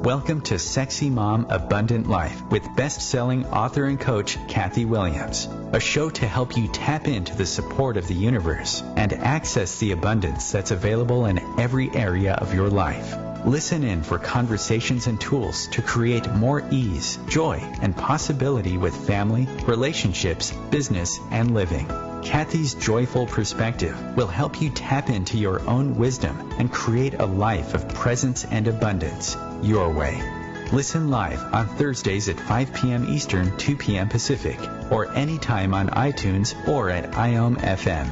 Welcome to Sexy Mom Abundant Life with best-selling author and coach Kathy Williams, a show to help you tap into the support of the universe and access the abundance that's available in every area of your life. Listen in for conversations and tools to create more ease, joy, and possibility with family, relationships, business, and living. Kathy's joyful perspective will help you tap into your own wisdom and create a life of presence and abundance your way. Listen live on Thursdays at 5 p.m. Eastern, 2 p.m. Pacific, or anytime on iTunes or at IOM FM.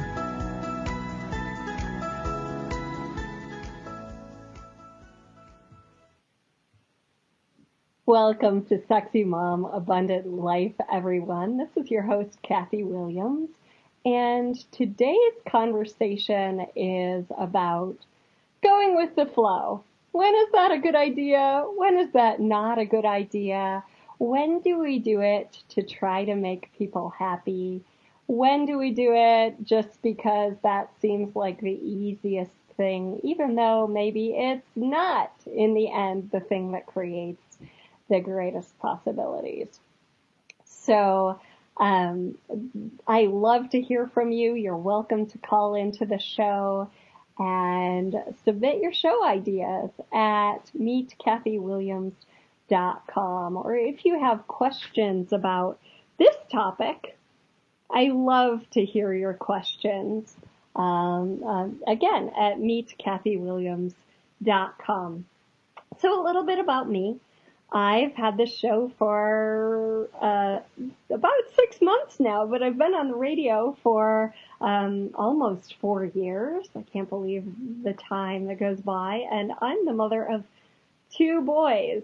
Welcome to Sexy Mom Abundant Life, everyone. This is your host, Kathy Williams. And today's conversation is about going with the flow. When is that a good idea? When is that not a good idea? When do we do it to try to make people happy? When do we do it just because that seems like the easiest thing, even though maybe it's not, in the end, the thing that creates the greatest possibilities? So, I love to hear from you. You're welcome to call into the show and submit your show ideas at meetkathywilliams.com. Or if you have questions about this topic, I love to hear your questions. Again, at meetkathywilliams.com. So a little bit about me. I've had this show for about 6 months now, but I've been on the radio for almost 4 years. I can't believe the time that goes by. And I'm the mother of 2 boys.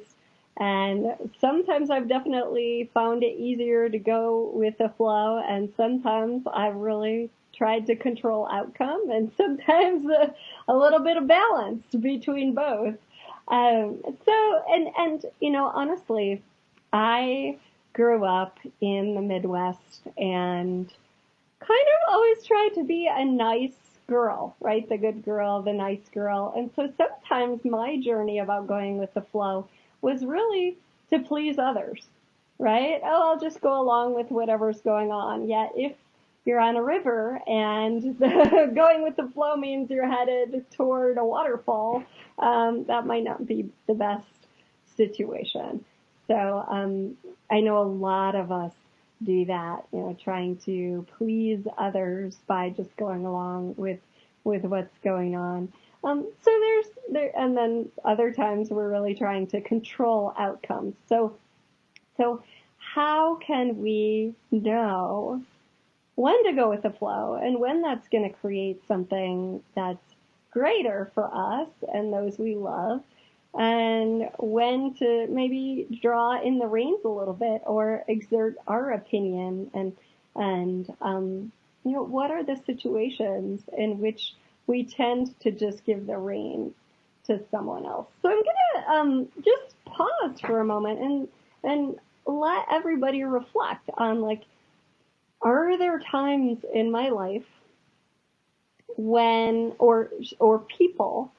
And sometimes I've definitely found it easier to go with the flow, and sometimes I've really tried to control outcome, and sometimes a little bit of balance between both. Honestly, I grew up in the Midwest and kind of always tried to be a nice girl, right? The good girl, the nice girl. And so sometimes my journey about going with the flow was really to please others, right? Oh, I'll just go along with whatever's going on. Yet if you're on a river and going with the flow means you're headed toward a waterfall, that might not be the best situation. So I know a lot of us do that, trying to please others by just going along with what's going on. And then other times we're really trying to control outcomes. So how can we know when to go with the flow and when that's going to create something that's greater for us and those we love, and when to maybe draw in the reins a little bit or exert our opinion, and what are the situations in which we tend to just give the reins to someone else? So I'm gonna just pause for a moment and let everybody reflect on, are there times in my life when, or people,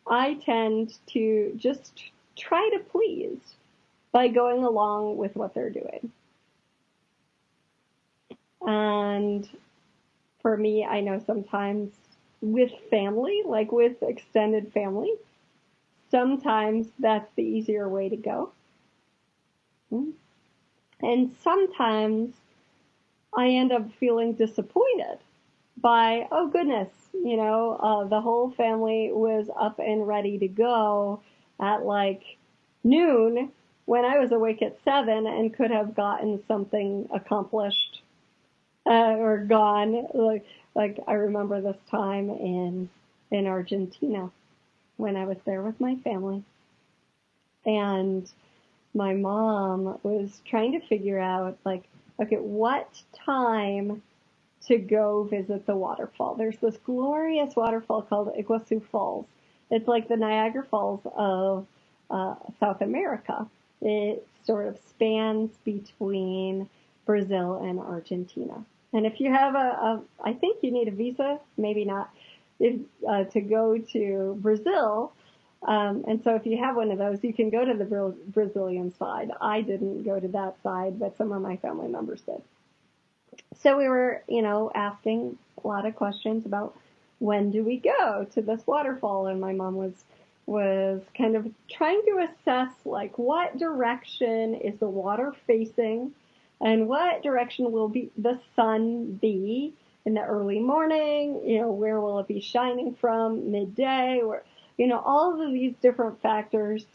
I tend to just try to please by going along with what they're doing? And for me, I know sometimes with family, like with extended family, sometimes that's the easier way to go. And sometimes I end up feeling disappointed by, oh goodness, the whole family was up and ready to go at noon when I was awake at 7 and could have gotten something accomplished or gone. Like I remember this time in Argentina when I was there with my family, and my mom was trying to figure out okay, what time to go visit the waterfall. There's this glorious waterfall called Iguazu Falls. It's like the Niagara Falls of South America. It sort of spans between Brazil and Argentina. And if you have I think you need a visa, maybe not, to go to Brazil, And so if you have one of those, you can go to the Brazilian side. I didn't go to that side, but some of my family members did. So we were, asking a lot of questions about when do we go to this waterfall, and my mom was kind of trying to assess like what direction is the water facing and what direction will be the sun be in the early morning, where will it be shining from midday, or all of these different factors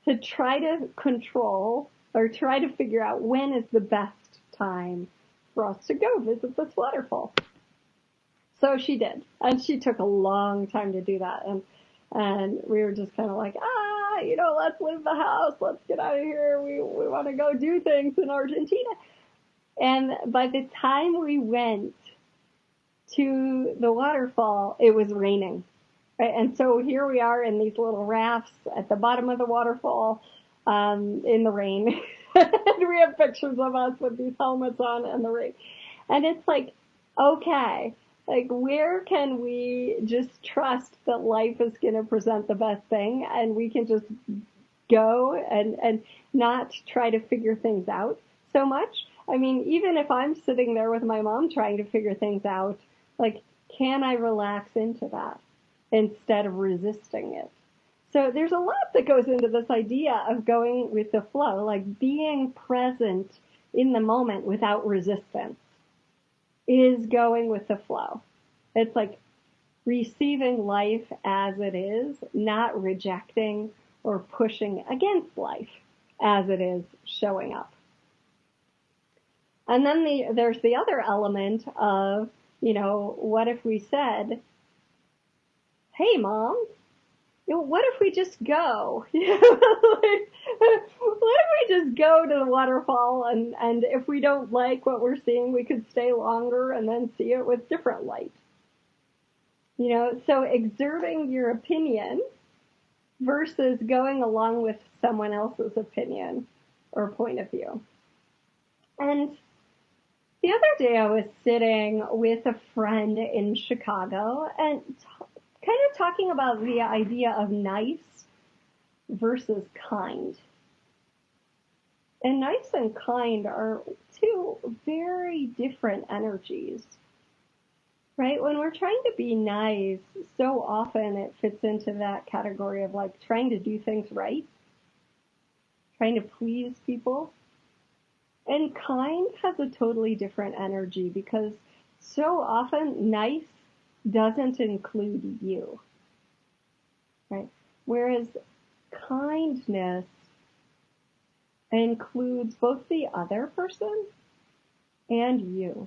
to try to control or try to figure out when is the best time for us to go visit this waterfall. So she did, and she took a long time to do that, and we were just kind of like, let's leave the house, let's get out of here, we want to go do things in Argentina. And by the time we went to the waterfall, it was raining. Right? And so here we are in these little rafts at the bottom of the waterfall in the rain. And we have pictures of us with these helmets on in the rain. And it's like, okay, like where can we just trust that life is going to present the best thing and we can just go and not try to figure things out so much? I mean, even if I'm sitting there with my mom trying to figure things out, like, can I relax into that instead of resisting it? So there's a lot that goes into this idea of going with the flow, like being present in the moment without resistance is going with the flow. It's like receiving life as it is, not rejecting or pushing against life as it is showing up. And then there's the other element of, what if we said, hey, Mom, what if we just go? What if we just go to the waterfall and if we don't like what we're seeing, we could stay longer and then see it with different light. So exerting your opinion versus going along with someone else's opinion or point of view. And the other day I was sitting with a friend in Chicago and kind of talking about the idea of nice versus kind. And nice and kind are two very different energies, right? When we're trying to be nice, so often it fits into that category of like trying to do things right, trying to please people. And kind has a totally different energy because so often nice doesn't include you, right? Whereas kindness includes both the other person and you,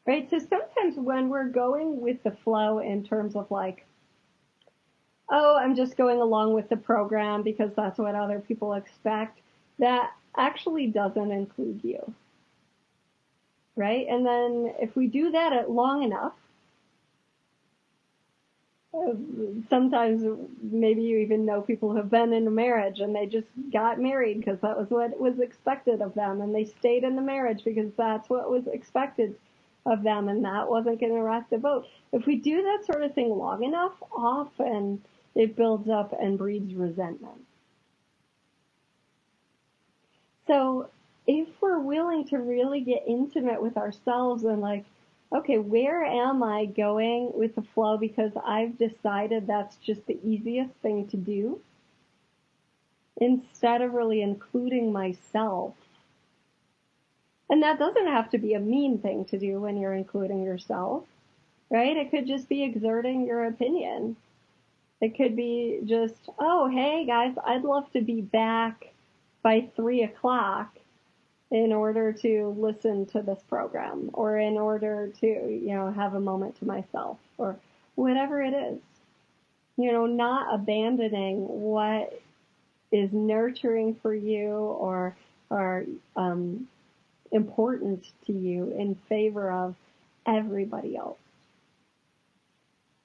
right? So sometimes when we're going with the flow in terms of like, oh, I'm just going along with the program because that's what other people expect, that actually doesn't include you, right? And then if we do that long enough, sometimes maybe you even know people who have been in a marriage and they just got married because that was what was expected of them, and they stayed in the marriage because that's what was expected of them, and that wasn't going to rock the boat. If we do that sort of thing long enough, often it builds up and breeds resentment. So if we're willing to really get intimate with ourselves and like, okay, where am I going with the flow because I've decided that's just the easiest thing to do, instead of really including myself. And that doesn't have to be a mean thing to do when you're including yourself, right? It could just be exerting your opinion. It could be just, oh, hey guys, I'd love to be back by 3:00 in order to listen to this program, or in order to, have a moment to myself, or whatever it is. Not abandoning what is nurturing for you or important to you in favor of everybody else.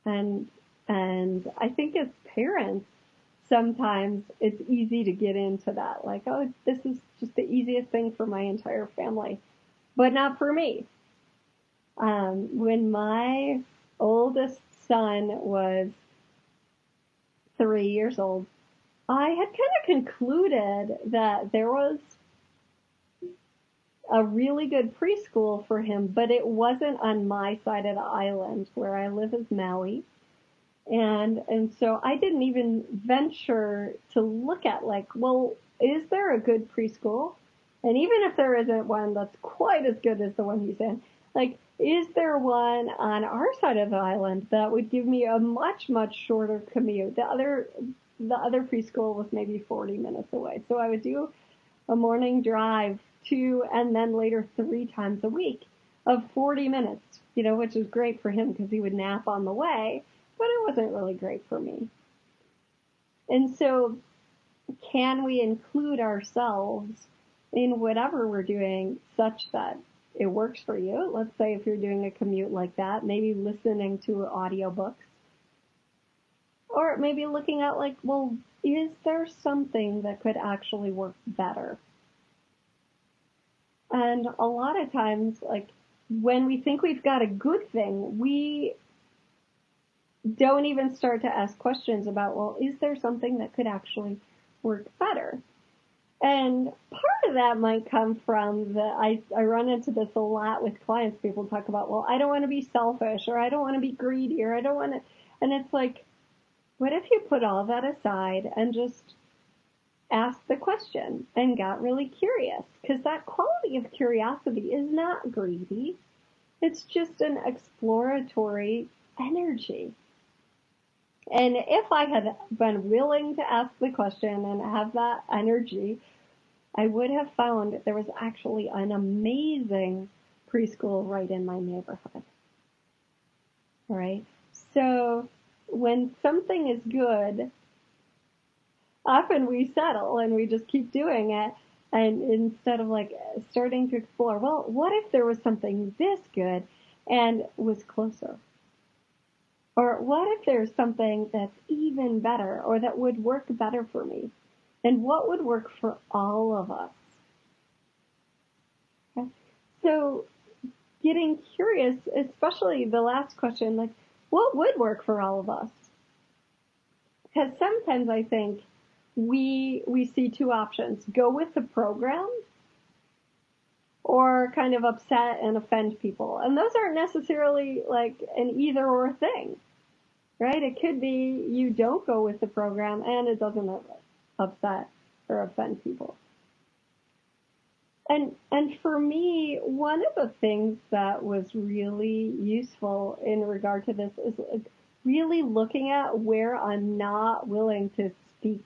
And I think as parents, sometimes it's easy to get into that, like, oh, this is just the easiest thing for my entire family, but not for me. When my oldest son was 3 years old, I had kind of concluded that there was a really good preschool for him, but it wasn't on my side of the island. Where I live is Maui. And so I didn't even venture to look at like, well, is there a good preschool? And even if there isn't one that's quite as good as the one he's in, like, is there one on our side of the island that would give me a much, much shorter commute? The other preschool was maybe 40 minutes away. So I would do a morning drive 2 and then later 3 times a week of 40 minutes, which was great for him because he would nap on the way, but it wasn't really great for me. And so can we include ourselves in whatever we're doing such that it works for you? Let's say if you're doing a commute like that, maybe listening to audiobooks, or maybe looking at like, well, is there something that could actually work better? And a lot of times, like, when we think we've got a good thing, we don't even start to ask questions about, well, is there something that could actually work better? And part of that might come from I run into this a lot with clients. People talk about, well, I don't want to be selfish, or I don't want to be greedy, or I don't want to, and it's like, what if you put all that aside and just asked the question and got really curious? Because that quality of curiosity is not greedy. It's just an exploratory energy. And if I had been willing to ask the question and have that energy, I would have found there was actually an amazing preschool right in my neighborhood. All right. So when something is good, often we settle and we just keep doing it. And instead of like starting to explore, well, what if there was something this good and was closer? Or what if there's something that's even better, or that would work better for me? And what would work for all of us? Okay. So getting curious, especially the last question, like, what would work for all of us? Because sometimes I think we see two options: go with the program, or kind of upset and offend people. And those aren't necessarily like an either or thing, right? It could be you don't go with the program and it doesn't upset or offend people. And for me, one of the things that was really useful in regard to this is really looking at where I'm not willing to speak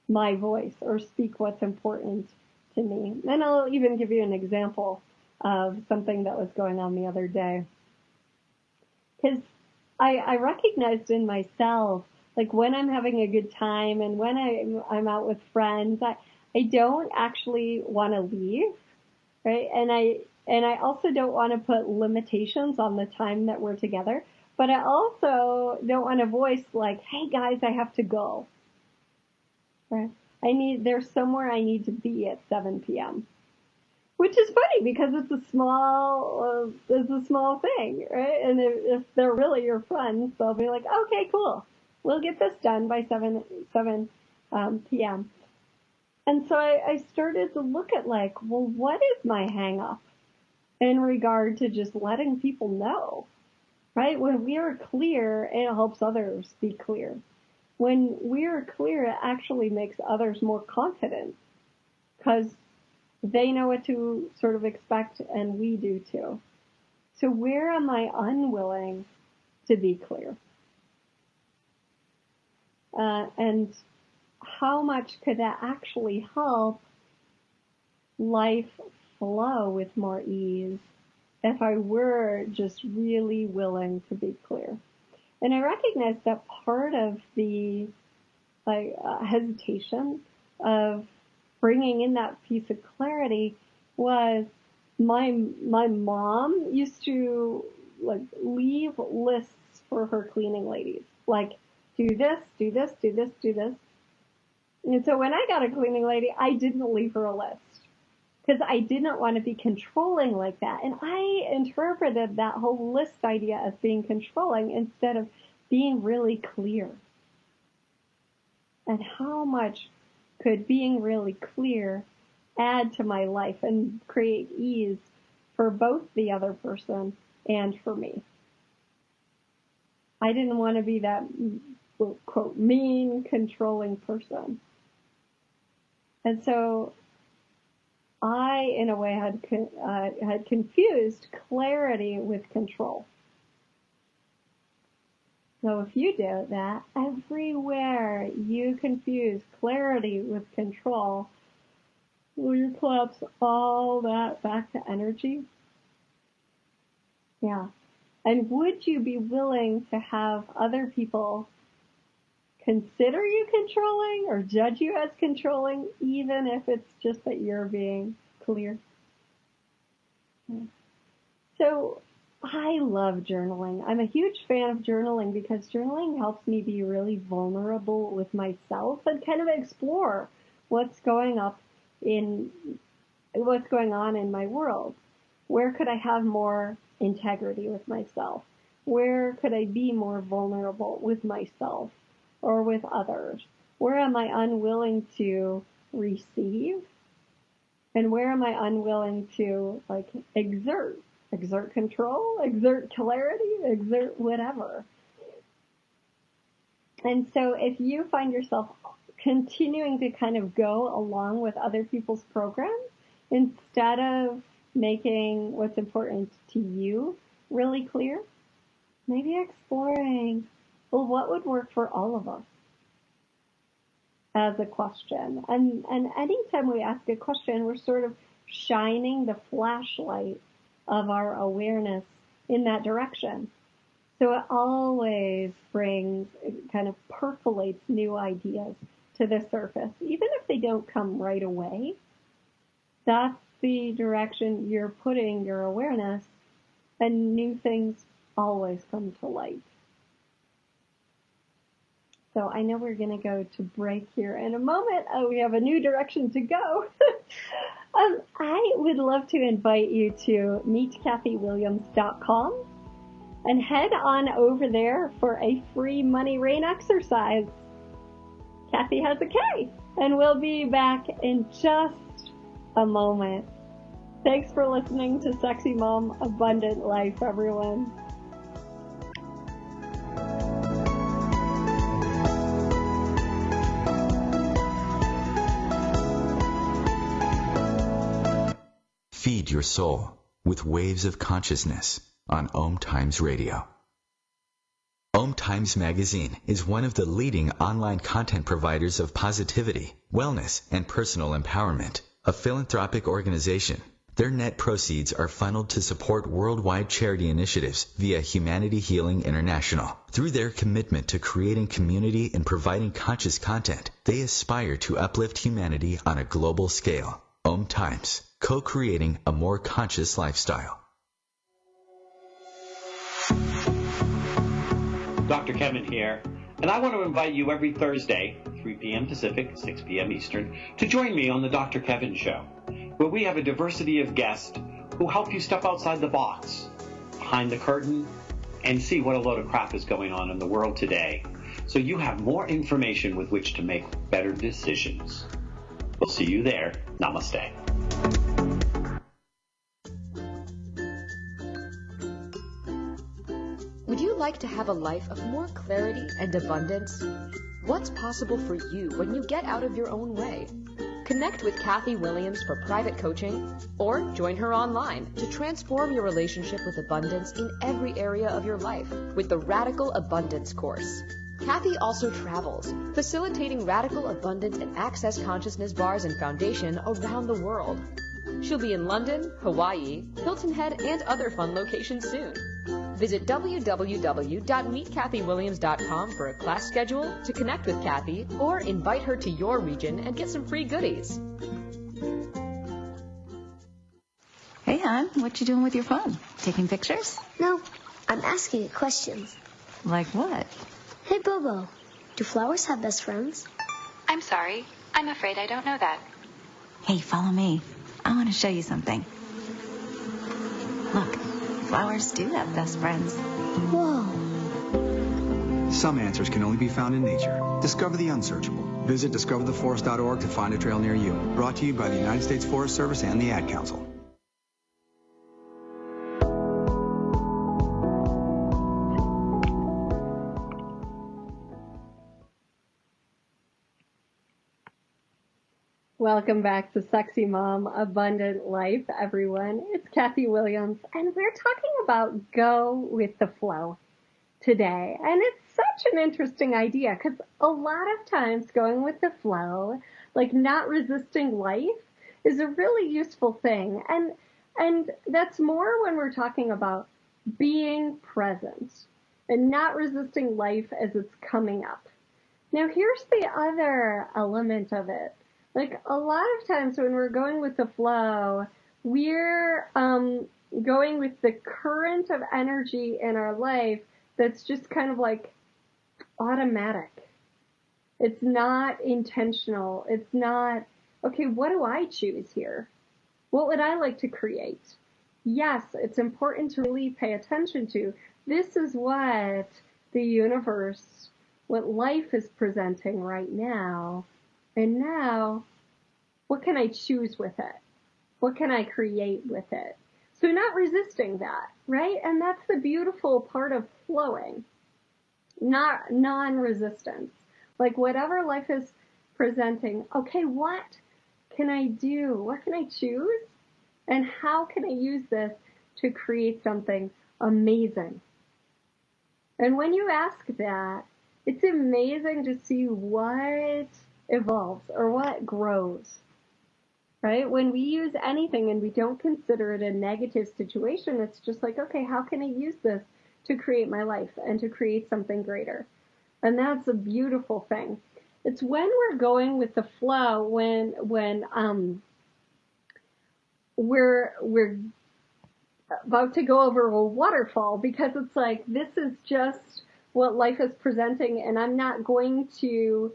my voice or speak what's important to me. And I'll even give you an example of something that was going on the other day. Because I recognized in myself, like when I'm having a good time and when I'm out with friends, I don't actually want to leave, right? And I also don't want to put limitations on the time that we're together, but I also don't want to voice like, hey guys, I have to go. Right? There's somewhere I need to be at 7 p.m. Which is funny because it's a small thing, right? And if they're really your friends, they'll be like, okay, cool. We'll get this done by 7 p.m. And so I started to look at like, well, what is my hang up in regard to just letting people know, right? When we are clear, it helps others be clear. When we're clear, it actually makes others more confident because they know what to sort of expect and we do too. So where am I unwilling to be clear? And how much could that actually help life flow with more ease if I were just really willing to be clear? And I recognize that part of the hesitation of bringing in that piece of clarity was my mom used to like leave lists for her cleaning ladies, like do this, do this, do this, do this. And so when I got a cleaning lady, I didn't leave her a list because I didn't want to be controlling like that. And I interpreted that whole list idea as being controlling instead of being really clear. And how much could being really clear add to my life and create ease for both the other person and for me? I didn't want to be that, quote, mean, controlling person. And so I, in a way, had confused clarity with control. So if you do that, everywhere you confuse clarity with control, will you collapse all that back to energy? Yeah. And would you be willing to have other people consider you controlling or judge you as controlling, even if it's just that you're being clear? So I love journaling. I'm a huge fan of journaling because journaling helps me be really vulnerable with myself and kind of explore what's going on in my world. Where could I have more integrity with myself? Where could I be more vulnerable with myself or with others? Where am I unwilling to receive? And where am I unwilling to exert control, exert clarity, exert whatever? And so if you find yourself continuing to kind of go along with other people's programs instead of making what's important to you really clear, maybe exploring, well, what would work for all of us as a question? And anytime we ask a question, we're sort of shining the flashlight of our awareness in that direction. So it always kind of percolates new ideas to the surface, even if they don't come right away. That's the direction you're putting your awareness, and new things always come to light. So I know we're going to go to break here in a moment. Oh, we have a new direction to go. I would love to invite you to meetkathywilliams.com and head on over there for a free money rain exercise. Kathy has a K, and we'll be back in just a moment. Thanks for listening to Sexy Mom Abundant Life, everyone. Feed your soul with waves of consciousness on OMTimes Radio. OMTimes Magazine is one of the leading online content providers of positivity, wellness, and personal empowerment. A philanthropic organization, their net proceeds are funneled to support worldwide charity initiatives via Humanity Healing International. Through their commitment to creating community and providing conscious content, they aspire to uplift humanity on a global scale. OMTimes, co-creating a more conscious lifestyle. Dr. Kevin here, and I want to invite you every Thursday, 3 p.m. Pacific, 6 p.m. Eastern, to join me on the Dr. Kevin Show, where we have a diversity of guests who help you step outside the box, behind the curtain, and see what a load of crap is going on in the world today, so you have more information with which to make better decisions. We'll see you there. Namaste. Would you like to have a life of more clarity and abundance? What's possible for you when you get out of your own way? Connect with Kathy Williams for private coaching or join her online to transform your relationship with abundance in every area of your life with the Radical Abundance course. Kathy also travels, facilitating radical abundance and access consciousness bars and foundation around the world. She'll be in London, Hawaii, Hilton Head, and other fun locations soon. Visit www.meetkathywilliams.com for a class schedule, to connect with Kathy, or invite her to your region and get some free goodies. Hey, hon, what you doing with your phone? Taking pictures? No, I'm asking it questions. Like what? Hey, Bobo, do flowers have best friends? I'm sorry. I'm afraid I don't know that. Hey, follow me. I want to show you something. Look, flowers do have best friends. Whoa. Some answers can only be found in nature. Discover the unsearchable. Visit discovertheforest.org to find a trail near you. Brought to you by the United States Forest Service and the Ad Council. Welcome back to Sexy Mom Abundant Life, everyone. It's Kathy Williams, and we're talking about go with the flow today. And it's such an interesting idea because a lot of times going with the flow, like not resisting life, is a really useful thing. And that's more when we're talking about being present and not resisting life as it's coming up. Now, here's the other element of it. Like a lot of times when we're going with the flow, we're going with the current of energy in our life that's just kind of like automatic. It's not intentional. It's not, okay, what do I choose here? What would I like to create? Yes, it's important to really pay attention to. This is what the universe, what life is presenting right now. And now, what can I choose with it? What can I create with it? So not resisting that, right? And that's the beautiful part of flowing, not non-resistance. Like whatever life is presenting, okay, what can I do? What can I choose? And how can I use this to create something amazing? And when you ask that, it's amazing to see what evolves or what grows, right? When we use anything and we don't consider it a negative situation, it's just like, okay, how can I use this to create my life and to create something greater? And that's a beautiful thing. It's when we're going with the flow, when we're about to go over a waterfall, because it's like, this is just what life is presenting, and I'm not going to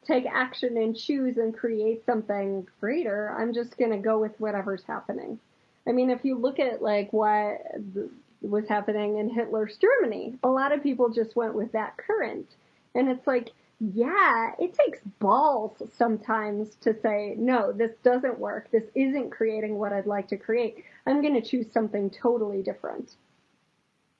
take action and choose and create something greater. I'm just going to go with whatever's happening. I mean, if you look at like what was happening in Hitler's Germany, a lot of people just went with that current. And it's like, yeah, it takes balls sometimes to say, no, this doesn't work. This isn't creating what I'd like to create. I'm going to choose something totally different.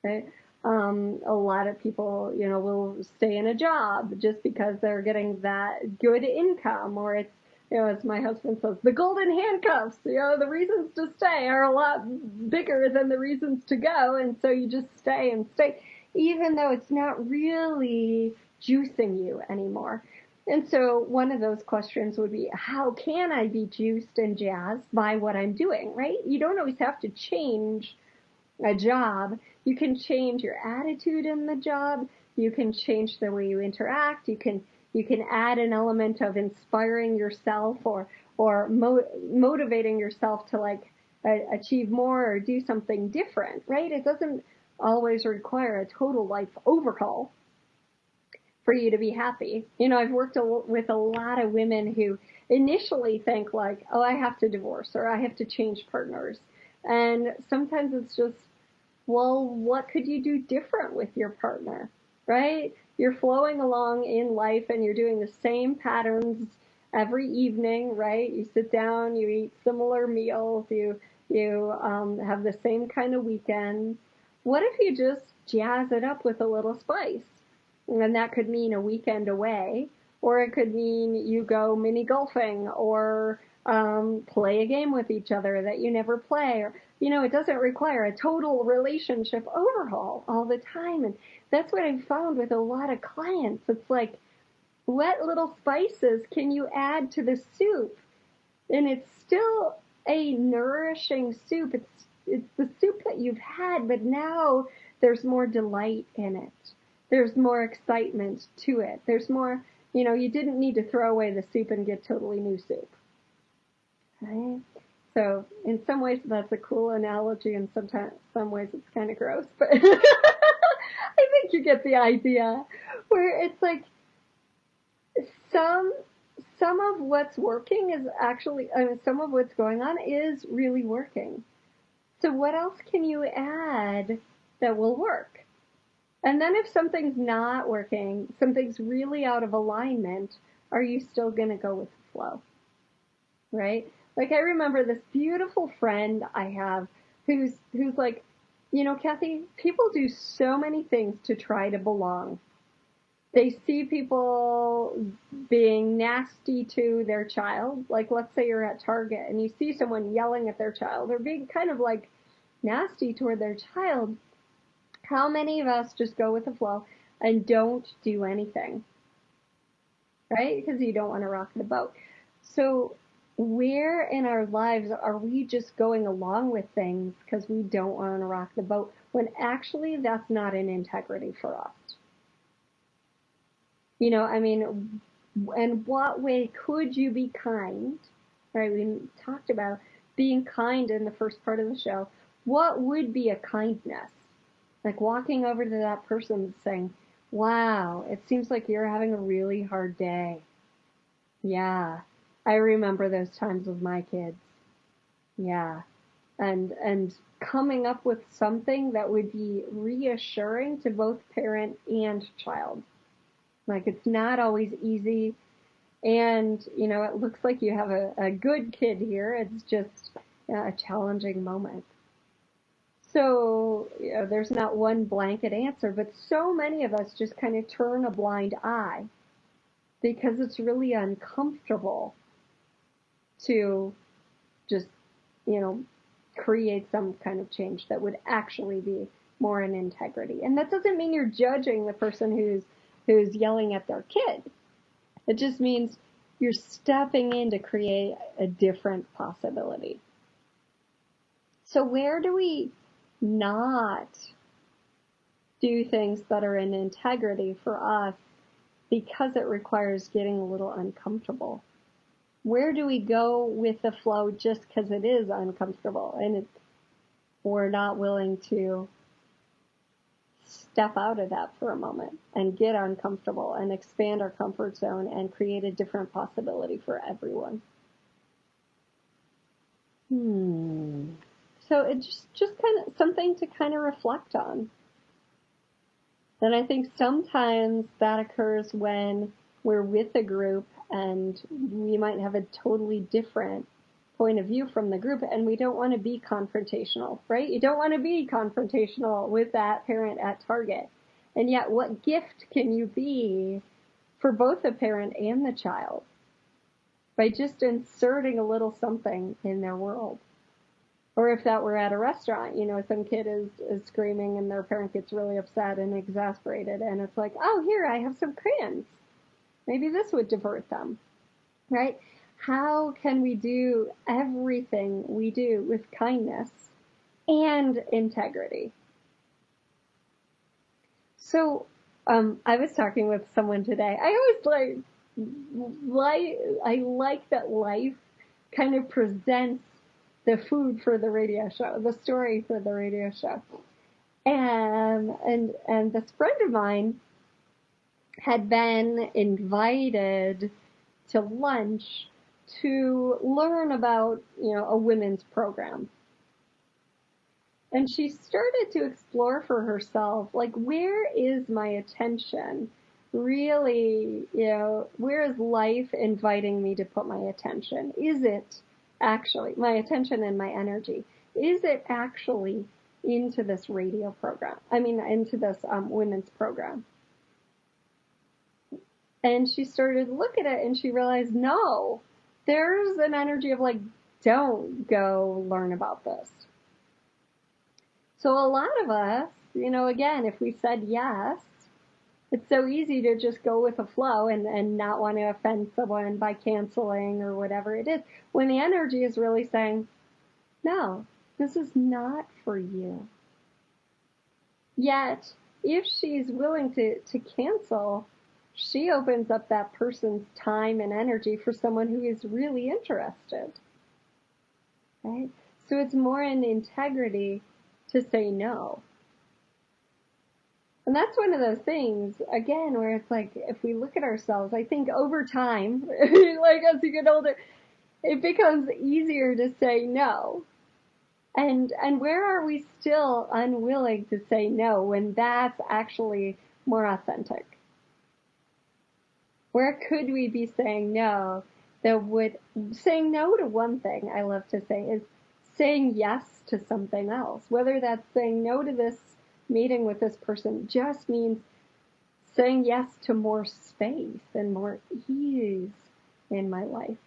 Okay? A lot of people, will stay in a job just because they're getting that good income, or it's, as my husband says, the golden handcuffs. The reasons to stay are a lot bigger than the reasons to go, and so you just stay and stay, even though it's not really juicing you anymore. And so one of those questions would be, how can I be juiced and jazzed by what I'm doing, right? You don't always have to change a job. You can change your attitude in the job. You can change the way you interact. You can add an element of inspiring yourself or motivating yourself to like achieve more or do something different, right? It doesn't always require a total life overhaul for you to be happy. I've worked with a lot of women who initially think like, oh, I have to divorce or I have to change partners. And sometimes it's just, well, what could you do different with your partner, right? You're flowing along in life and you're doing the same patterns every evening, right? You sit down, you eat similar meals, you have the same kind of weekend. What if you just jazz it up with a little spice? And that could mean a weekend away, or it could mean you go mini golfing or play a game with each other that you never play, or it doesn't require a total relationship overhaul all the time. And that's what I've found with a lot of clients. It's like, what little spices can you add to the soup? And it's still a nourishing soup. It's the soup that you've had, but now there's more delight in it. There's more excitement to it. There's more, you didn't need to throw away the soup and get totally new soup. Right? So in some ways that's a cool analogy, and some ways it's kind of gross, but I think you get the idea, where it's like some of what's working is actually, some of what's going on is really working. So what else can you add that will work? And then if something's not working, something's really out of alignment, are you still going to go with the flow? Right? Like I remember this beautiful friend I have who's like, you know, Kathy, people do so many things to try to belong. They see people being nasty to their child. Like, let's say you're at Target and you see someone yelling at their child or being kind of like nasty toward their child. How many of us just go with the flow and don't do anything? Right? Because you don't want to rock the boat. So where in our lives are we just going along with things because we don't want to rock the boat when actually that's not an integrity for us? You know, I mean, in what way could you be kind? Right? We talked about being kind in the first part of the show. What would be a kindness? Like walking over to that person and saying, wow, it seems like you're having a really hard day. Yeah, I remember those times with my kids. Yeah. And coming up with something that would be reassuring to both parent and child. Like, it's not always easy. And, you know, it looks like you have a good kid here. It's just a challenging moment. So, you know, there's not one blanket answer, but so many of us just kind of turn a blind eye because it's really uncomfortable to just, you know, create some kind of change that would actually be more in integrity. And that doesn't mean you're judging the person who's yelling at their kid. It just means you're stepping in to create a different possibility. So where do we not do things that are in integrity for us because it requires getting a little uncomfortable? Where do we go with the flow just because it is uncomfortable and we're not willing to step out of that for a moment and get uncomfortable and expand our comfort zone and create a different possibility for everyone? So it's just kind of something to kind of reflect on. And I think sometimes that occurs when we're with a group and we might have a totally different point of view from the group and we don't want to be confrontational, right? You don't want to be confrontational with that parent at Target. And yet, what gift can you be for both the parent and the child by just inserting a little something in their world? Or if that were at a restaurant, you know, some kid is screaming and their parent gets really upset and exasperated and it's like, oh, here, I have some crayons. Maybe this would divert them, right? How can we do everything we do with kindness and integrity? So, I was talking with someone today. I always like that life kind of presents the food for the radio show, the story for the radio show. And this friend of mine had been invited to lunch to learn about, you know, a women's program. And she started to explore for herself, like, where is my attention? Really, you know, where is life inviting me to put my attention? Is it actually, my attention and my energy, is it actually into this radio program? I mean, into this women's program. And she started to look at it and she realized, no, there's an energy of like, don't go learn about this. So a lot of us, you know, again, if we said yes, it's so easy to just go with the flow and not want to offend someone by canceling or whatever it is, when the energy is really saying, no, this is not for you. Yet, if she's willing to cancel, she opens up that person's time and energy for someone who is really interested. Right? So it's more in integrity to say no. And that's one of those things, again, where it's like, if we look at ourselves, I think over time, like as you get older, it becomes easier to say no. And where are we still unwilling to say no when that's actually more authentic? Where could we be saying no that would, saying no to one thing, I love to say, is saying yes to something else. Whether that's saying no to this meeting with this person just means saying yes to more space and more ease in my life.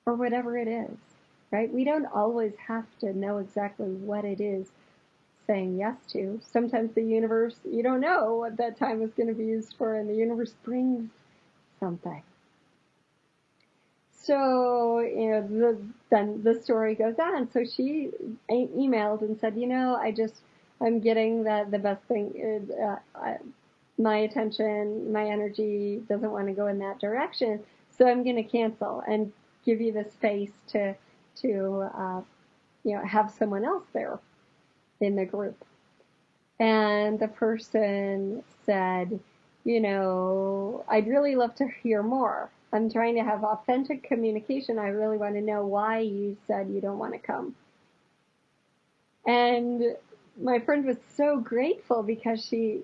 Or whatever it is, right? We don't always have to know exactly what it is saying yes to. Sometimes the universe, you don't know what that time is going to be used for, and the universe brings something. So, then the story goes on. So she emailed and said, I'm getting that the best thing is my attention, my energy doesn't want to go in that direction. So I'm going to cancel and give you the space to have someone else there in the group. And the person said, I'd really love to hear more. I'm trying to have authentic communication. I really want to know why you said you don't want to come. And my friend was so grateful because she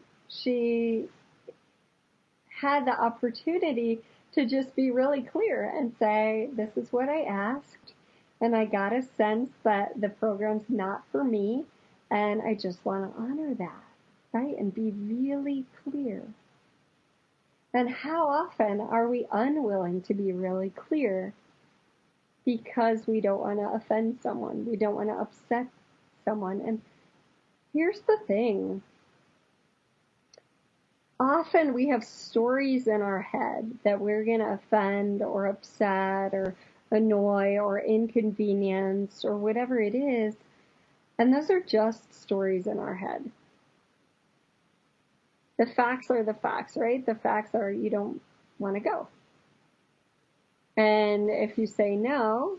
had the opportunity to just be really clear and say, this is what I asked, and I got a sense that the program's not for me, and I just want to honor that, right? And be really clear. And how often are we unwilling to be really clear because we don't want to offend someone, we don't want to upset someone? And here's the thing. Often we have stories in our head that we're going to offend or upset or annoy or inconvenience or whatever it is. And those are just stories in our head. The facts are the facts, right? The facts are you don't want to go. And if you say no,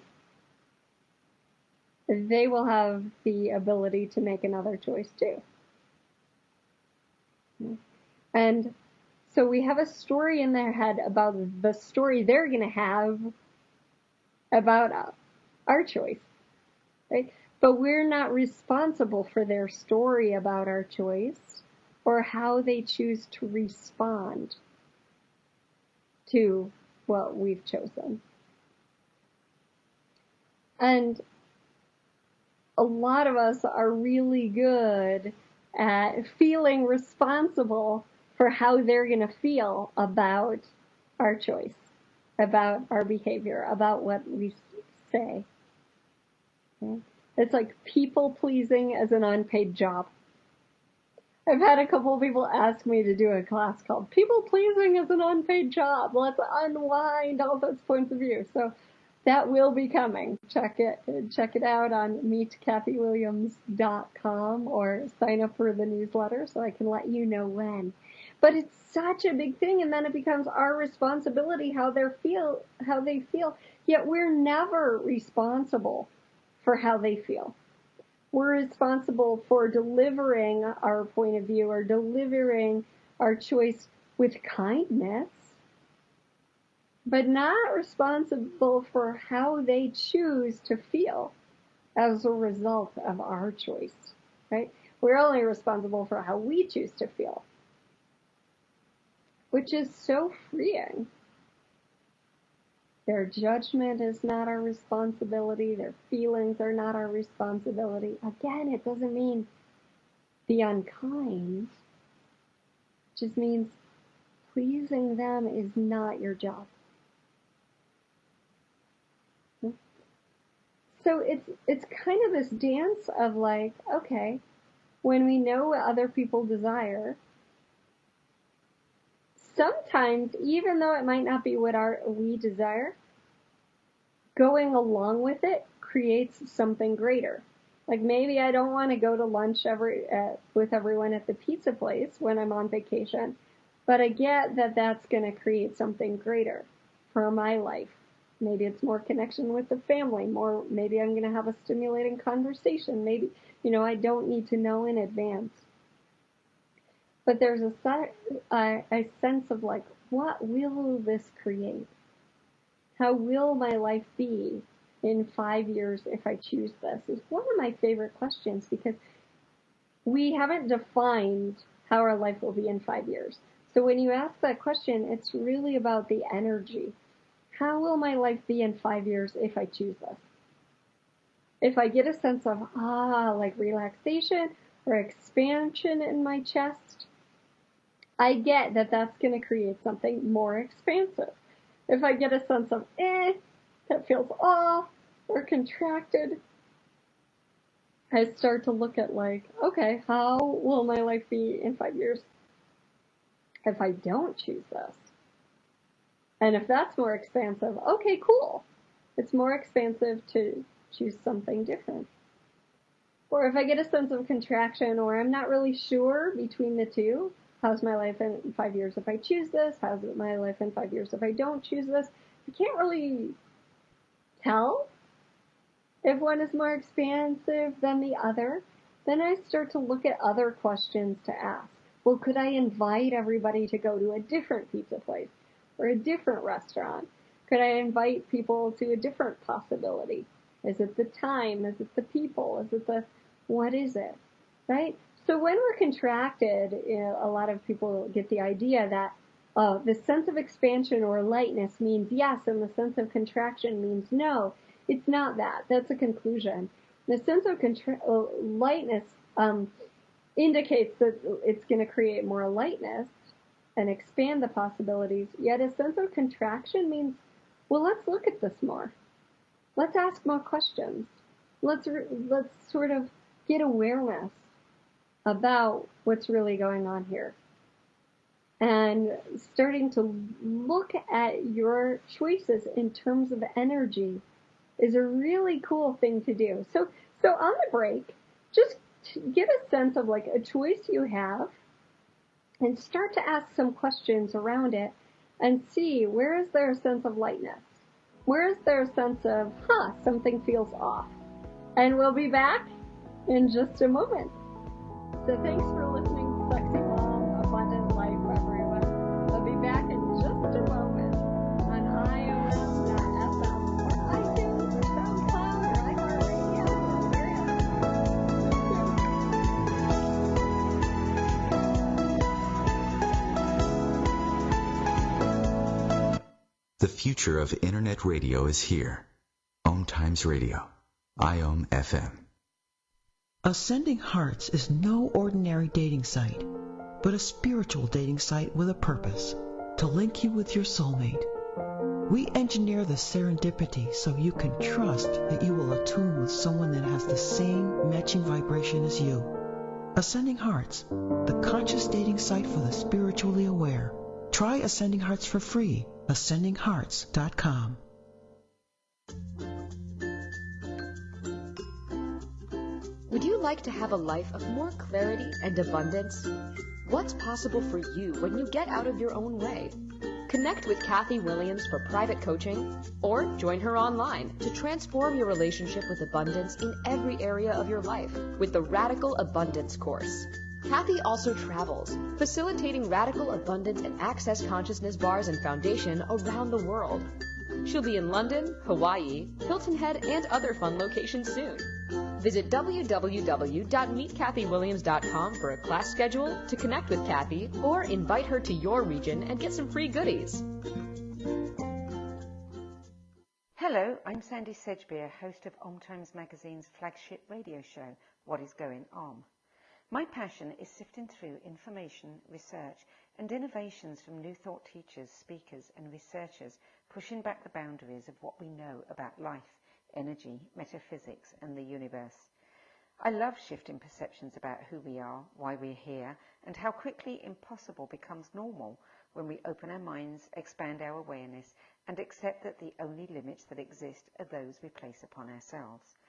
they will have the ability to make another choice too. And so we have a story in their head about the story they're going to have about our choice, right? But we're not responsible for their story about our choice or how they choose to respond to what we've chosen. And a lot of us are really good at feeling responsible for how they're going to feel about our choice, about our behavior, about what we say. Okay? It's like people pleasing as an unpaid job. I've had a couple of people ask me to do a class called People Pleasing as an Unpaid Job. Let's unwind all those points of view. So that will be coming. Check it out on meetkathywilliams.com or sign up for the newsletter so I can let you know when. But it's such a big thing, and then it becomes our responsibility how they feel. Yet we're never responsible for how they feel. We're responsible for delivering our point of view or delivering our choice with kindness, but not responsible for how they choose to feel as a result of our choice, right? We're only responsible for how we choose to feel, which is so freeing. Their judgment is not our responsibility. Their feelings are not our responsibility. Again, it doesn't mean be unkind. It just means pleasing them is not your job. So it's kind of this dance of like, okay, when we know what other people desire, sometimes, even though it might not be what we desire, going along with it creates something greater. Like maybe I don't want to go to lunch with everyone at the pizza place when I'm on vacation, but I get that that's going to create something greater for my life. Maybe it's more connection with the family, maybe I'm going to have a stimulating conversation. Maybe, I don't need to know in advance. But there's a sense of like, what will this create? How will my life be in 5 years if I choose this is one of my favorite questions because we haven't defined how our life will be in 5 years. So when you ask that question, it's really about the energy. How will my life be in 5 years if I choose this? If I get a sense of, like relaxation or expansion in my chest, I get that that's going to create something more expansive. If I get a sense of, that feels off or contracted, I start to look at like, okay, how will my life be in 5 years if I don't choose this? And if that's more expansive, okay, cool. It's more expansive to choose something different. Or if I get a sense of contraction or I'm not really sure between the two, how's my life in 5 years if I choose this? How's my life in 5 years if I don't choose this? I can't really tell if one is more expansive than the other. Then I start to look at other questions to ask. Well, could I invite everybody to go to a different pizza place or a different restaurant? Could I invite people to a different possibility? Is it the time? Is it the people? Is it the, what is it? Right? So when we're contracted, a lot of people get the idea that the sense of expansion or lightness means yes, and the sense of contraction means no. It's not that. That's a conclusion. The sense of lightness indicates that it's going to create more lightness and expand the possibilities, yet a sense of contraction means, well, let's look at this more. Let's ask more questions. Let's sort of get awareness about what's really going on here. And starting to look at your choices in terms of energy is a really cool thing to do. So on the break, just get a sense of like a choice you have and start to ask some questions around it and see where is there a sense of lightness? Where is there a sense of, something feels off? And we'll be back in just a moment. So thanks for listening to Sexy Mom, Abundant Life, everyone. We'll be back in just a moment on iOS.fm or iTunes or SoundCloud or iHeartRadio or wherever. The future of Internet radio is here. OMTimes Radio. IOM FM. Ascending Hearts is no ordinary dating site, but a spiritual dating site with a purpose, to link you with your soulmate. We engineer the serendipity so you can trust that you will attune with someone that has the same matching vibration as you. Ascending Hearts, the conscious dating site for the spiritually aware. Try Ascending Hearts for free. AscendingHearts.com. Would you like to have a life of more clarity and abundance? What's possible for you when you get out of your own way? Connect with Kathy Williams for private coaching or join her online to transform your relationship with abundance in every area of your life with the Radical Abundance course. Kathy also travels, facilitating radical abundance and access consciousness bars and foundation around the world. She'll be in London, Hawaii, Hilton Head, and other fun locations soon. Visit www.meetkathywilliams.com for a class schedule, to connect with Kathy, or invite her to your region and get some free goodies. Hello, I'm Sandy Sedgbeer, host of OMTimes Magazine's flagship radio show, What is Going On? My passion is sifting through information, research, and innovations from new thought teachers, speakers, and researchers pushing back the boundaries of what we know about life, energy, metaphysics, and the universe. I love shifting perceptions about who we are, why we're here, and how quickly impossible becomes normal when we open our minds, expand our awareness, and accept that the only limits that exist are those we place upon ourselves.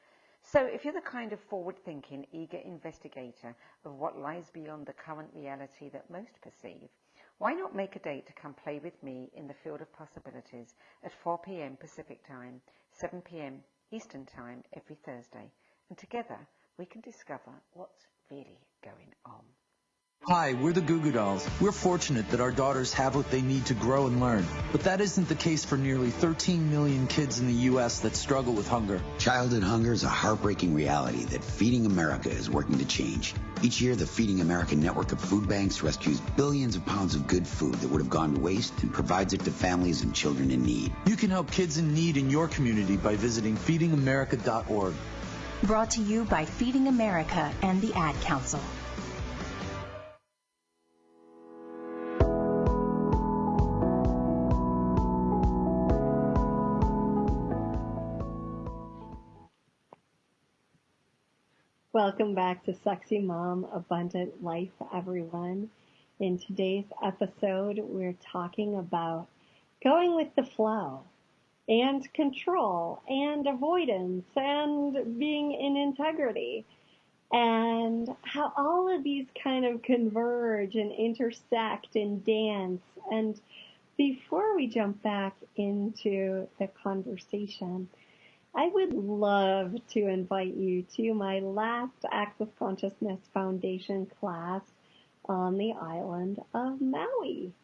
So if you're the kind of forward-thinking, eager investigator of what lies beyond the current reality that most perceive, why not make a date to come play with me in the field of possibilities at 4 p.m. Pacific Time, 7 p.m. Eastern Time every Thursday, and together we can discover what's really going on. Hi, we're the Goo Goo Dolls. We're fortunate that our daughters have what they need to grow and learn. But that isn't the case for nearly 13 million kids in the U.S. that struggle with hunger. Childhood hunger is a heartbreaking reality that Feeding America is working to change. Each year, the Feeding America network of food banks rescues billions of pounds of good food that would have gone to waste and provides it to families and children in need. You can help kids in need in your community by visiting feedingamerica.org. Brought to you by Feeding America and the Ad Council. Welcome back to Sexy Mom Abundant Life, everyone. In today's episode, we're talking about going with the flow and control and avoidance and being in integrity, and how all of these kind of converge and intersect and dance. And before we jump back into the conversation, I would love to invite you to my last Access Consciousness Foundation class on the island of Maui.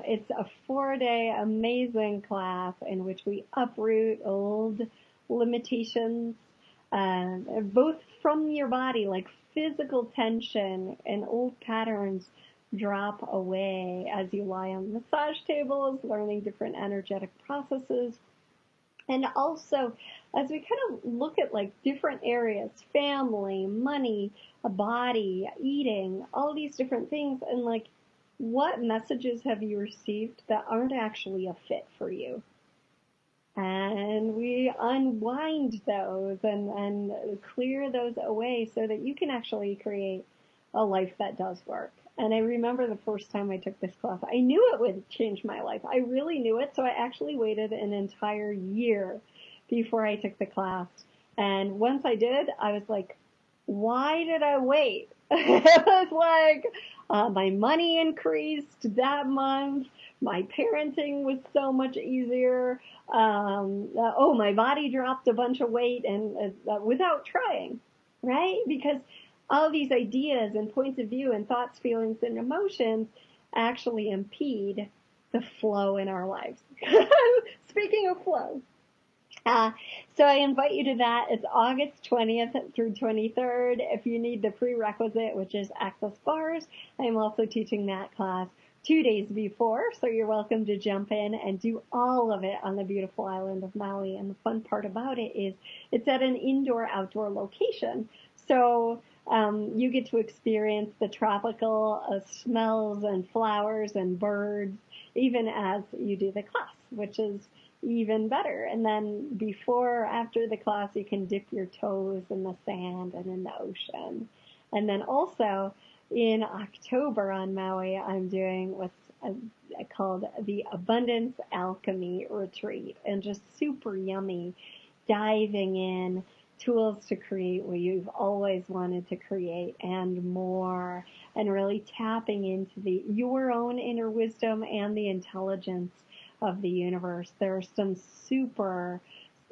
It's a 4-day amazing class in which we uproot old limitations, both from your body, like physical tension and old patterns drop away as you lie on massage tables, learning different energetic processes. And also, as we kind of look at like different areas, family, money, a body, eating, all these different things, and like, what messages have you received that aren't actually a fit for you? And we unwind those and clear those away so that you can actually create a life that does work. And I remember the first time I took this class, I knew it would change my life. I really knew it. So I actually waited an entire year before I took the class. And once I did, I was like, why did I wait? It was like, my money increased that month. My parenting was so much easier. My body dropped a bunch of weight and without trying, right? Because all these ideas and points of view and thoughts, feelings, and emotions actually impede the flow in our lives. Speaking of flow. So I invite you to that. It's August 20th through 23rd. If you need the prerequisite, which is Access Bars, I am also teaching that class 2 days before. So you're welcome to jump in and do all of it on the beautiful island of Maui. And the fun part about it is it's at an indoor-outdoor location. So you get to experience the tropical smells and flowers and birds, even as you do the class, which is even better. And then before or after the class, you can dip your toes in the sand and in the ocean. And then also in October on Maui, I'm doing what's called the Abundance Alchemy Retreat, and just super yummy, diving in, tools to create what you've always wanted to create and more, and really tapping into your own inner wisdom and the intelligence of the universe. There are some super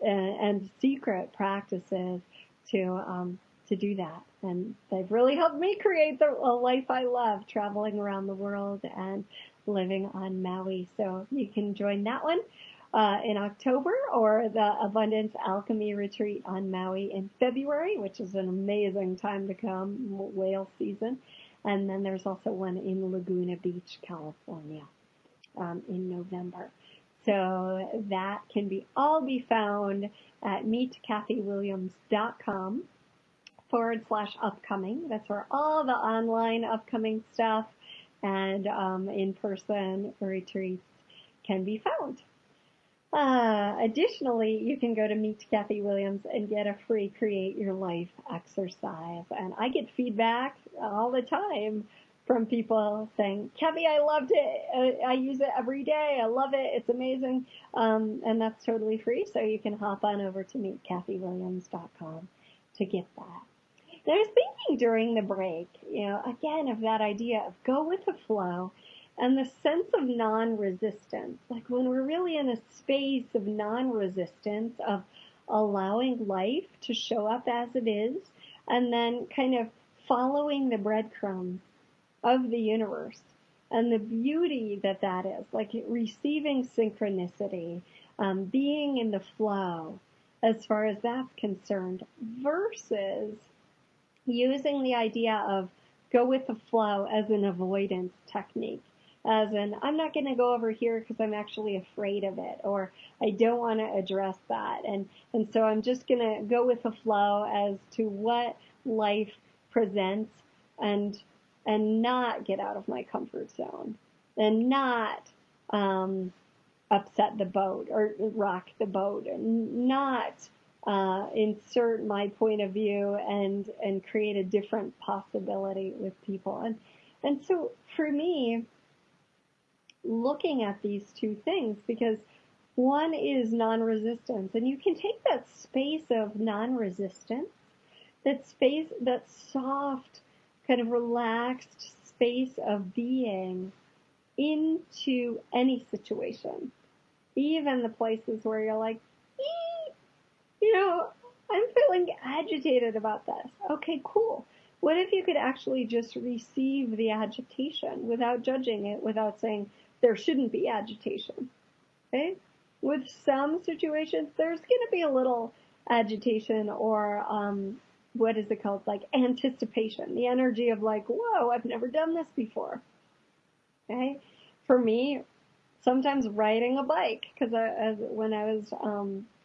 and secret practices to do that, and they've really helped me create a life I love, traveling around the world and living on Maui. So you can join that one in October, or the Abundance Alchemy Retreat on Maui in February, which is an amazing time to come, whale season. And then there's also one in Laguna Beach, California, in November. So that can all be found at meetkathywilliams.com/upcoming. That's where all the online upcoming stuff and in-person retreats can be found. Additionally, you can go to Meet Kathy Williams and get a free Create Your Life exercise. And I get feedback all the time from people saying, Kathy, I loved it. I use it every day. I love it. It's amazing. And that's totally free. So you can hop on over to meetkathywilliams.com to get that. And I was thinking during the break, again, of that idea of go with the flow. And the sense of non-resistance, like when we're really in a space of non-resistance, of allowing life to show up as it is, and then kind of following the breadcrumbs of the universe and the beauty that that is, like receiving synchronicity, being in the flow as far as that's concerned, versus using the idea of go with the flow as an avoidance technique. As in, I'm not going to go over here because I'm actually afraid of it, or I don't want to address that. And so I'm just going to go with the flow as to what life presents and not get out of my comfort zone and not upset the boat or rock the boat and not insert my point of view and create a different possibility with people. And so for me, looking at these two things, because one is non-resistance, and you can take that space of non-resistance, that space, that soft, kind of relaxed space of being into any situation, even the places where you're like, I'm feeling agitated about this. Okay, cool. What if you could actually just receive the agitation without judging it, without saying there shouldn't be agitation? Okay? With some situations, there's going to be a little agitation or, what is it called? Like anticipation. The energy of like, whoa, I've never done this before. Okay? For me, sometimes riding a bike, because when I was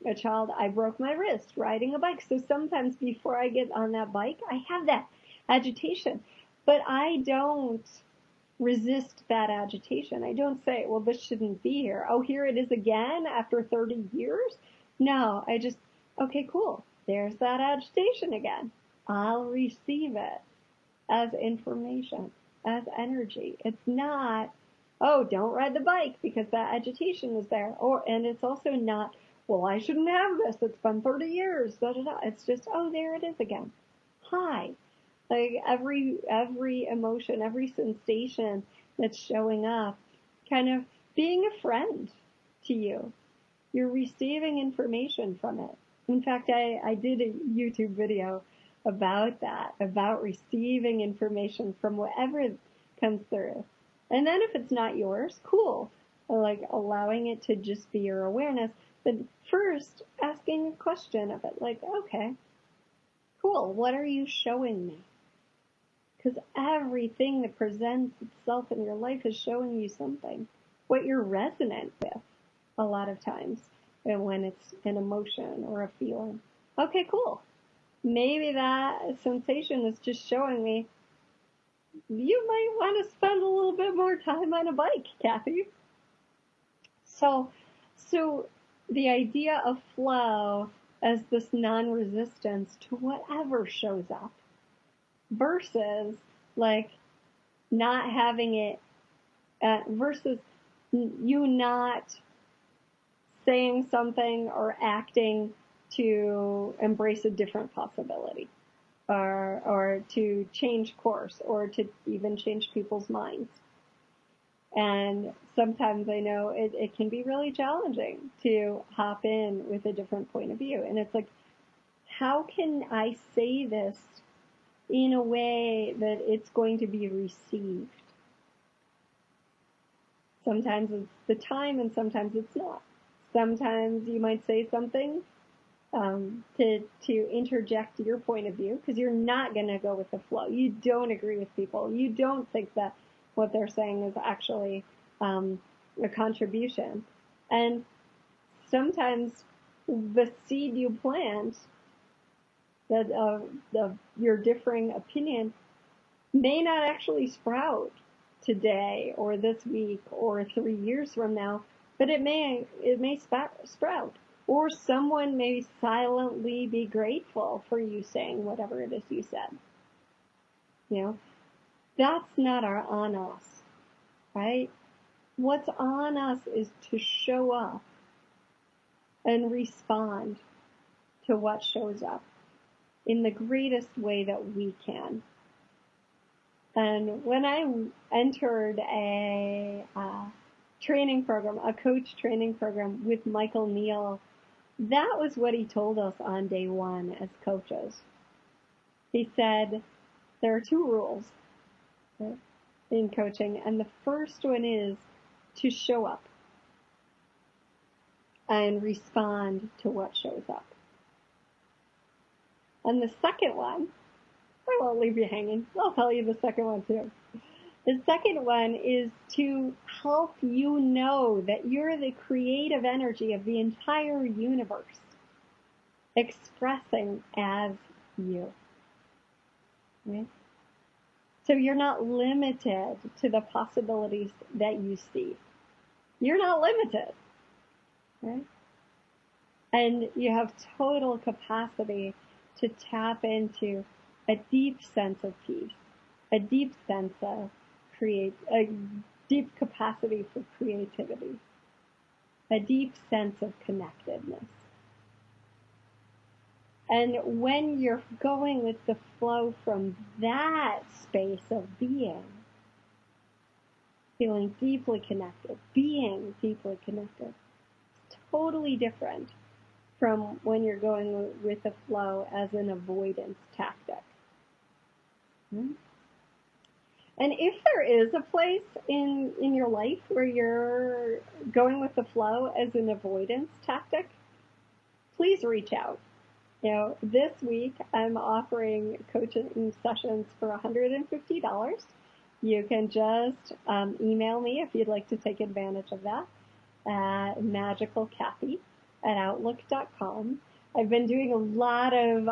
a child, I broke my wrist riding a bike. So sometimes before I get on that bike, I have that agitation. But I don't resist that agitation. I don't say, well, this shouldn't be here. Oh, here it is again after 30 years? No, I just, okay, cool. There's that agitation again. I'll receive it as information, as energy. It's not, oh, don't ride the bike because that agitation is there. And it's also not, well, I shouldn't have this. It's been 30 years. Da, da, da. It's just, oh, there it is again. Hi. Like every emotion, every sensation that's showing up, kind of being a friend to you. You're receiving information from it. In fact, I did a YouTube video about that, about receiving information from whatever comes through. And then if it's not yours, cool. Like allowing it to just be your awareness. But first, asking a question of it. Like, okay, cool. What are you showing me? Because everything that presents itself in your life is showing you something. What you're resonant with a lot of times. And when it's an emotion or a feeling. Okay, cool. Maybe that sensation is just showing me you might want to spend a little bit more time on a bike, Kathy. So the idea of flow as this non-resistance to whatever shows up versus like not having it, versus you not saying something or acting to embrace a different possibility or to change course or to even change people's minds. And sometimes I know it can be really challenging to hop in with a different point of view. And it's like, how can I say this in a way that it's going to be received? Sometimes it's the time and sometimes it's not. Sometimes you might say something to interject your point of view because you're not going to go with the flow. You don't agree with people. You don't think that what they're saying is actually a contribution. And sometimes the seed you plant, that your differing opinion, may not actually sprout today or this week or 3 years from now, but it may sprout. Or someone may silently be grateful for you saying whatever it is you said. You know, that's not on us, right? What's on us is to show up and respond to what shows up in the greatest way that we can. And when I entered a training program, a coach training program with Michael Neal, that was what he told us on day one as coaches. He said, there are two rules. in coaching. And the first one is to show up and respond to what shows up. And the second one, I won't leave you hanging. I'll tell you the second one too. The second one is to help you know that you're the creative energy of the entire universe, expressing as you. Right? So you're not limited to the possibilities that you see. You're not limited. Right? And you have total capacity to tap into a deep sense of peace, a deep sense of a deep capacity for creativity, a deep sense of connectedness. And when you're going with the flow from that space of being, feeling deeply connected, being deeply connected, it's totally different from when you're going with the flow as an avoidance tactic. And if there is a place in your life where you're going with the flow as an avoidance tactic, please reach out. You know, this week I'm offering coaching sessions for $150. You can just email me if you'd like to take advantage of that at magicalkathy@outlook.com. I've been doing a lot of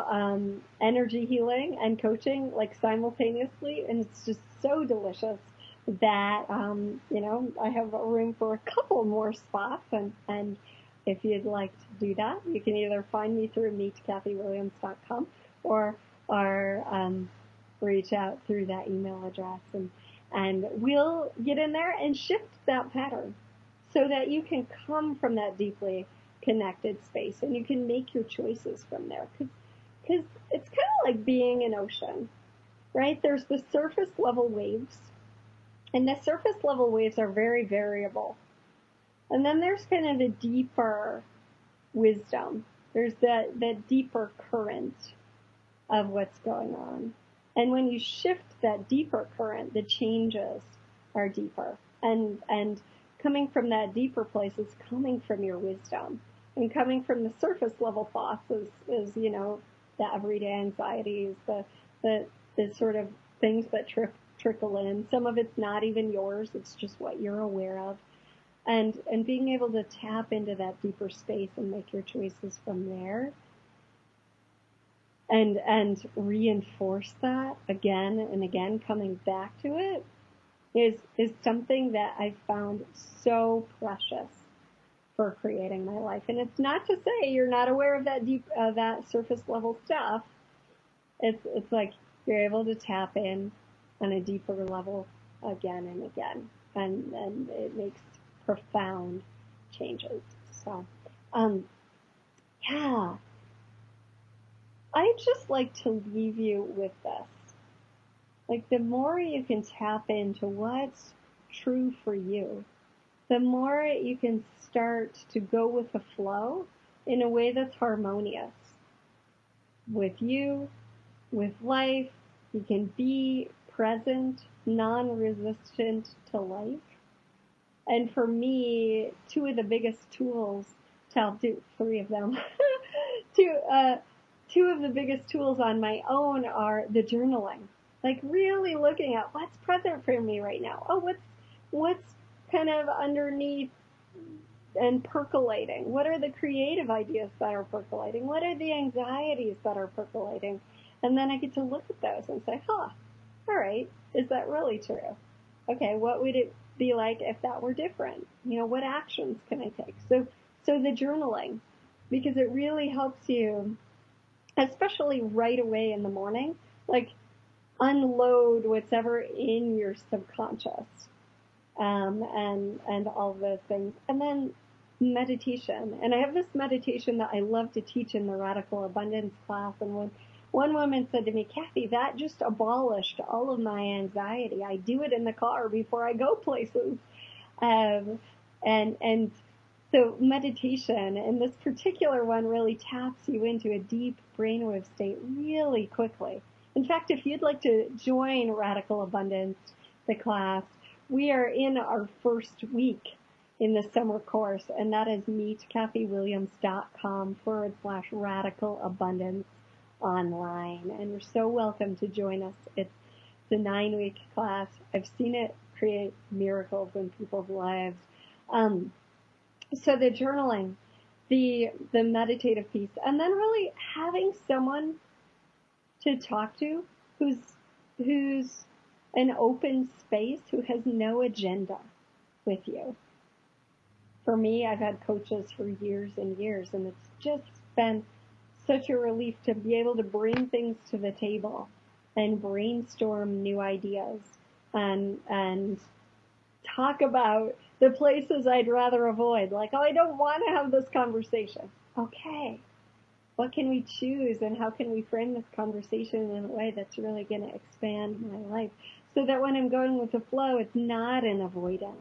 energy healing and coaching like simultaneously, and it's just so delicious that I have room for a couple more spots. And if you'd like to do that, you can either find me through meetkathywilliams.com or reach out through that email address, and we'll get in there and shift that pattern so that you can come from that deeply connected space and you can make your choices from there. Because it's kind of like being an ocean, right? There's the surface level waves, and the surface level waves are very variable. And then there's kind of the deeper wisdom. There's that deeper current of what's going on. And when you shift that deeper current, the changes are deeper. And coming from that deeper place is coming from your wisdom. And coming from the surface level thoughts is the everyday anxieties, the sort of things that trickle in. Some of it's not even yours. It's just what you're aware of. And being able to tap into that deeper space and make your choices from there and reinforce that again and again, coming back to it is something that I found so precious for creating my life. And it's not to say you're not aware of that that surface level stuff. It's like you're able to tap in on a deeper level again and again, and it makes profound changes. So, I'd just like to leave you with this. Like, the more you can tap into what's true for you, the more you can start to go with the flow in a way that's harmonious with you, with life. You can be present, non-resistant to life. And for me, two of the biggest tools, I'll do three of them. Two of the biggest tools on my own are the journaling. Like really looking at what's present for me right now. Oh, what's kind of underneath and percolating? What are the creative ideas that are percolating? What are the anxieties that are percolating? And then I get to look at those and say, all right, is that really true? Okay, what would it be like if that were different? What actions can I take? So the journaling, because it really helps you, especially right away in the morning, like unload what's ever in your subconscious, and all of those things. And then meditation. And I have this meditation that I love to teach in the Radical Abundance class. And when one woman said to me, Kathy, that just abolished all of my anxiety. I do it in the car before I go places. And so meditation, and this particular one really taps you into a deep brainwave state really quickly. In fact, if you'd like to join Radical Abundance, the class. We are in our first week in the summer course, and that is meetkathywilliams.com/radical abundance online. And you're so welcome to join us. It's a 9-week class. I've seen it create miracles in people's lives. So the journaling, the meditative piece, and then really having someone to talk to who's an open space, who has no agenda with you. For me, I've had coaches for years and years, and it's just been such a relief to be able to bring things to the table and brainstorm new ideas and talk about the places I'd rather avoid. Like, oh, I don't want to have this conversation. Okay. What can we choose, and how can we frame this conversation in a way that's really going to expand my life, so that when I'm going with the flow, it's not an avoidance.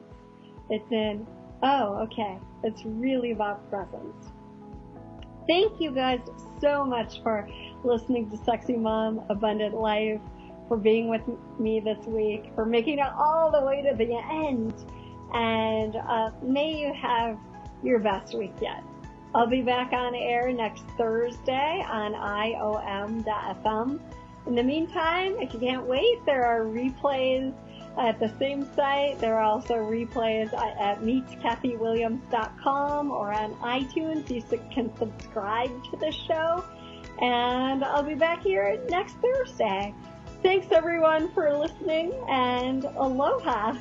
It's in, oh, okay, it's really about presence. Thank you guys so much for listening to Sexy Mom Abundant Life, for being with me this week, for making it all the way to the end. And may you have your best week yet. I'll be back on air next Thursday on IOM.FM. In the meantime, if you can't wait, there are replays at the same site. There are also replays at meetkathywilliams.com or on iTunes. You can subscribe to the show. And I'll be back here next Thursday. Thanks everyone for listening, and aloha.